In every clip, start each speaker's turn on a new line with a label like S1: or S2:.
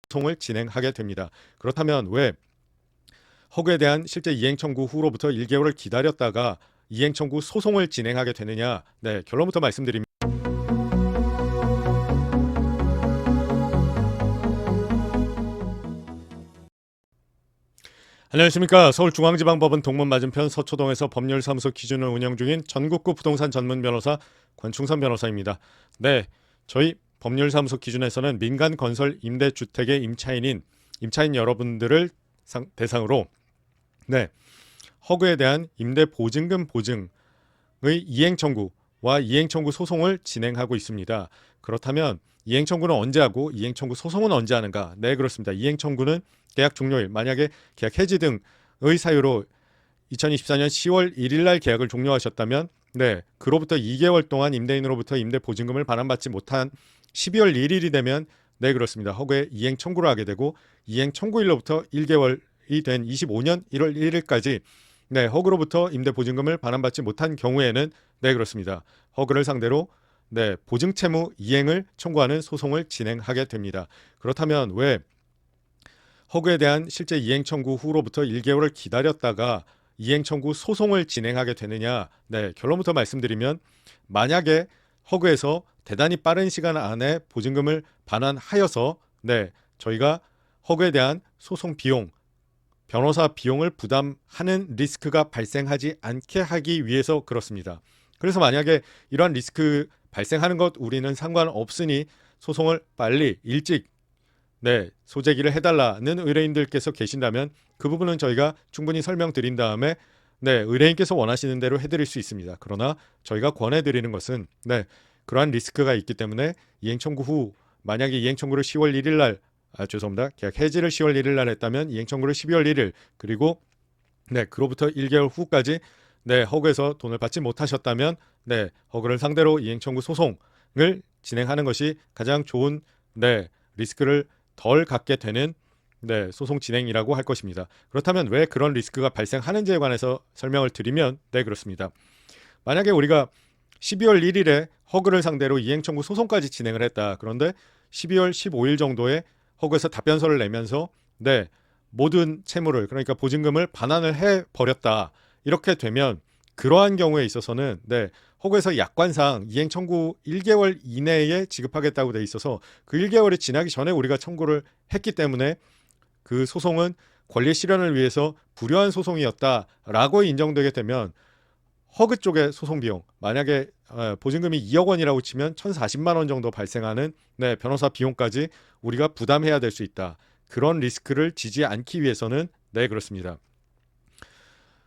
S1: 소송을 진행하게 됩니다. 그렇다면 왜 허그에 대한 실제 이행 청구 후로부터 1개월을 기다렸다가 이행 청구 소송을 진행하게 되느냐? 네, 결론부터 말씀드립니다. 안녕하십니까. 서울중앙지방법원 동문 맞은편 서초동에서 법률사무소 기준을 운영 중인 전국구 부동산 전문 변호사 권충선 변호사입니다. 네, 저희 법률사무소 기준에서는 민간 건설 임대주택의 임차인 여러분들을 대상으로 허그에 대한 임대보증금 보증의 이행청구와 이행청구 소송을 진행하고 있습니다. 그렇다면 이행청구는 언제 하고 이행청구 소송은 언제 하는가? 네, 그렇습니다. 이행청구는 계약 종료일, 만약에 계약 해지 등의 사유로 2024년 10월 1일 날 계약을 종료하셨다면 그로부터 2개월 동안 임대인으로부터 임대보증금을 반환받지 못한 12월 1일이 되면 그렇습니다. 허그에 이행 청구를 하게 되고 이행 청구일로부터 1개월이 된 25년 1월 1일까지 허그로부터 임대보증금을 반환받지 못한 경우에는 그렇습니다. 허그를 상대로 보증채무 이행을 청구하는 소송을 진행하게 됩니다. 그렇다면 왜 허그에 대한 실제 이행 청구 후로부터 1개월을 기다렸다가 이행 청구 소송을 진행하게 되느냐? 결론부터 말씀드리면 만약에 허그에서 대단히 빠른 시간 안에 보증금을 반환하여서 저희가 허그에 대한 소송 비용, 변호사 비용을 부담하는 리스크가 발생하지 않게 하기 위해서 그렇습니다. 그래서 만약에 이러한 리스크 발생하는 것 우리는 상관없으니 소송을 빨리 일찍 소재기를 해달라는 의뢰인들께서 계신다면 그 부분은 저희가 충분히 설명드린 다음에 의뢰인께서 원하시는 대로 해드릴 수 있습니다. 그러나 저희가 권해드리는 것은 그러한 리스크가 있기 때문에 이행청구 후 만약에 이행청구를 10월 1일 날 계약 해지를 10월 1일 날 했다면 이행청구를 12월 1일 그리고 그로부터 1개월 후까지 허그에서 돈을 받지 못하셨다면 허그를 상대로 이행청구 소송을 진행하는 것이 가장 좋은 리스크를 덜 갖게 되는 소송 진행이라고 할 것입니다. 그렇다면 왜 그런 리스크가 발생하는지에 관해서 설명을 드리면 그렇습니다. 만약에 우리가 12월 1일에 허그를 상대로 이행청구 소송까지 진행을 했다. 그런데 12월 15일 정도에 허그에서 답변서를 내면서 모든 채무를 그러니까 보증금을 반환을 해버렸다. 이렇게 되면 그러한 경우에 있어서는 허그에서 약관상 이행 청구 1개월 이내에 지급하겠다고 돼 있어서 그 1개월이 지나기 전에 우리가 청구를 했기 때문에 그 소송은 권리 실현을 위해서 불효한 소송이었다라고 인정되게 되면 허그 쪽의 소송 비용 만약에 보증금이 2억 원이라고 치면 1,040만 원 정도 발생하는 변호사 비용까지 우리가 부담해야 될 수 있다. 그런 리스크를 지지 않기 위해서는 그렇습니다.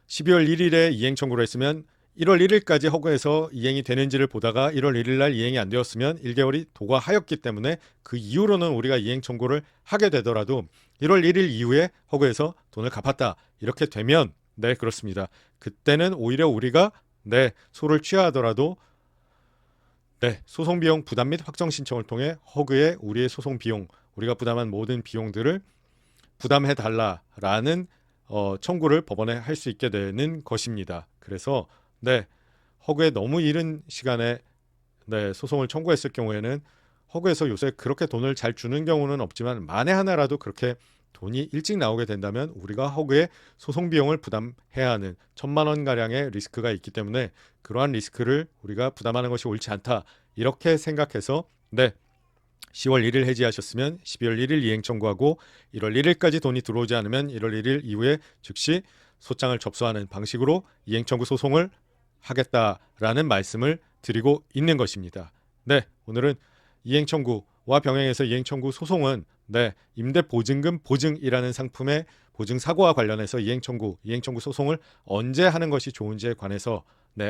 S1: 12월 1일에 이행 청구를 했으면 1월 1일까지 허그에서 이행이 되는지를 보다가 1월 1일 날 이행이 안 되었으면 1개월이 도과하였기 때문에 그 이후로는 우리가 이행 청구를 하게 되더라도 1월 1일 이후에 허그에서 돈을 갚았다. 이렇게 되면 그렇습니다. 그때는 오히려 우리가 소를 취하더라도 소송 비용 부담 및 확정 신청을 통해 허그에 우리의 소송 비용, 우리가 부담한 모든 비용들을 부담해 달라라는 청구를 법원에 할 수 있게 되는 것입니다. 그래서 허그에 너무 이른 시간에 소송을 청구했을 경우에는 허그에서 요새 그렇게 돈을 잘 주는 경우는 없지만 만에 하나라도 그렇게 돈이 일찍 나오게 된다면 우리가 허그에 소송 비용을 부담해야 하는 1,000만 원 가량의 리스크가 있기 때문에 그러한 리스크를 우리가 부담하는 것이 옳지 않다. 이렇게 생각해서 10월 1일 해지하셨으면 12월 1일 이행 청구하고 1월 1일까지 돈이 들어오지 않으면 1월 1일 이후에 즉시 소장을 접수하는 방식으로 이행 청구 소송을 하겠다라는 말씀을 드리고 있는 것입니다. 오늘은 이행 청구와 병행해서 이행 청구 소송은 임대보증금 보증이라는 상품의 보증 사고와 관련해서 이행 청구 소송을 언제 하는 것이 좋은지에 관해서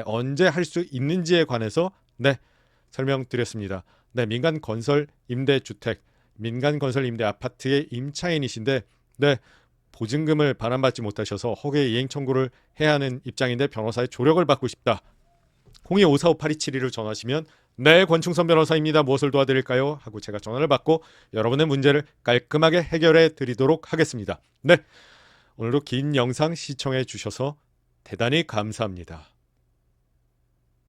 S1: 언제 할 수 있는지에 관해서 설명드렸습니다. 민간 건설 임대주택, 민간 건설 임대 아파트의 임차인이신데 보증금을 반환받지 못하셔서 허그에 이행 청구를 해야 하는 입장인데 변호사의 조력을 받고 싶다. 02-545-8272로 전화하시면 권충선 변호사입니다. 무엇을 도와드릴까요? 하고 제가 전화를 받고 여러분의 문제를 깔끔하게 해결해 드리도록 하겠습니다. 오늘도 긴 영상 시청해 주셔서 대단히 감사합니다.